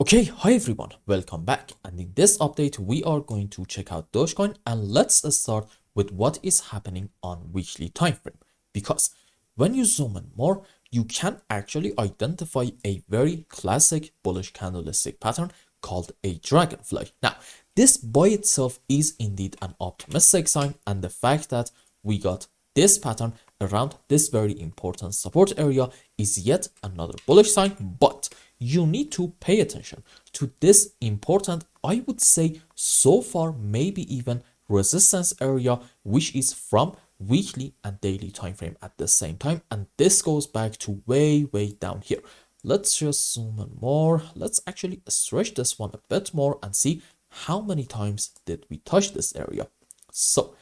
Okay, hi everyone, welcome back. And in this update, we are going to check out Dogecoin, and let's start with what is happening on weekly time frame. Because when you zoom in more, you can actually identify a very classic bullish candlestick pattern called a dragonfly. Now, this by itself is indeed an optimistic sign, and the fact that we got this pattern around this very important support area is yet another bullish sign, but you need to pay attention to this important, I would say so far maybe even resistance area, which is from weekly and daily time frame at the same time, and this goes back to way down here. Let's just zoom in more. Let's actually stretch this one a bit more and see how many times did we touch this area. So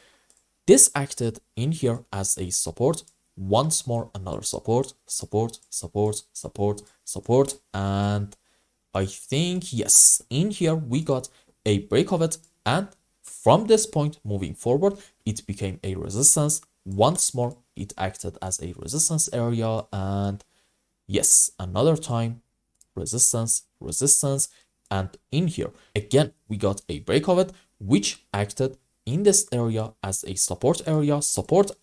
this acted in here as a support, once more another support, and I think yes, in here we got a break of it, and from this point moving forward it became a resistance. Once more it acted as a resistance area, and yes, another time resistance, and in here again we got a break of it, which acted in this area as a support area,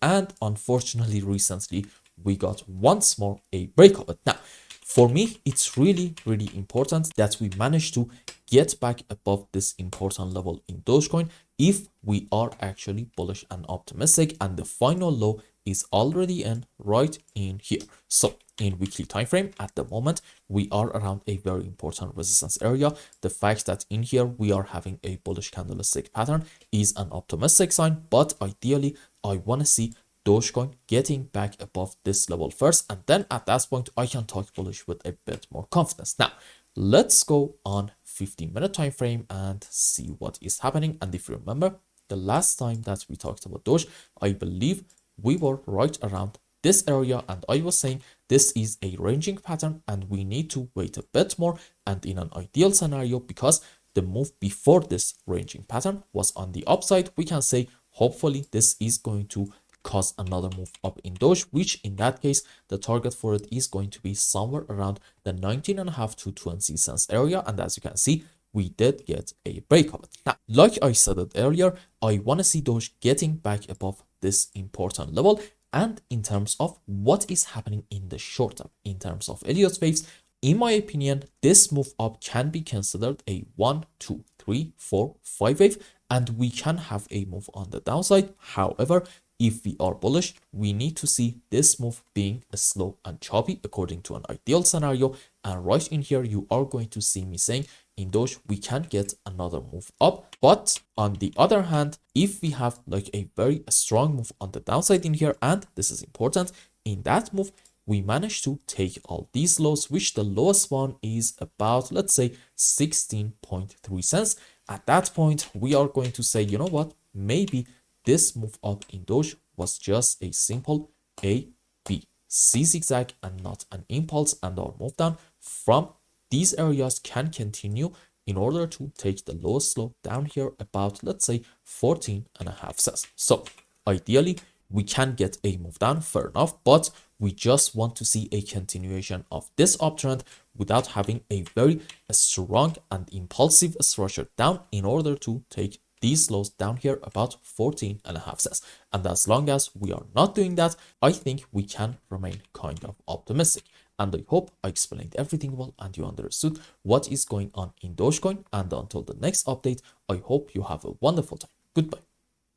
and unfortunately recently we got once more a break of it. Now for me, it's really important that we manage to get back above this important level in Dogecoin if we are actually bullish and optimistic, and the final low is already in right in here. So in weekly time frame at the moment we are around a very important resistance area. The fact that in here we are having a bullish candlestick pattern is an optimistic sign, but ideally I want to see Dogecoin getting back above this level first, and then at that point I can talk bullish with a bit more confidence. Now let's go on 15-minute time frame and see what is happening. And if you remember the last time that we talked about Doge, I believe we were right around this area, and I was saying this is a ranging pattern and we need to wait a bit more, and in an ideal scenario, because the move before this ranging pattern was on the upside, we can say hopefully this is going to cause another move up in Doge, which in that case the target for it is going to be somewhere around the 19.5 to 20 cents area, and as you can see we did get a break of it. Now like I said it earlier, I want to see Doge getting back above this important level, and in terms of what is happening in the short term in terms of Elliott Waves, in my opinion this move up can be considered a 1 2 3 4 5 wave, and we can have a move on the downside. However, if we are bullish, we need to see this move being a slow and choppy according to an ideal scenario, and right in here you are going to see me saying in Doge we can get another move up. But on the other hand, if we have like a very strong move on the downside in here, and this is important, in that move we managed to take all these lows, which the lowest one is about, let's say 16.3 cents. At that point we are going to say, you know what, maybe this move up in Doge was just a simple A, B, C zigzag and not an impulse, and our move down from these areas can continue in order to take the lowest low down here about, let's say 14.5 cents. So ideally we can get a move down, fair enough, but we just want to see a continuation of this uptrend without having a very strong and impulsive structure down in order to take these lows down here about 14.5 cents. And as long as we are not doing that, I think we can remain kind of optimistic. And I hope I explained everything well and you understood what is going on in Dogecoin. And until the next update, I hope you have a wonderful time. Goodbye.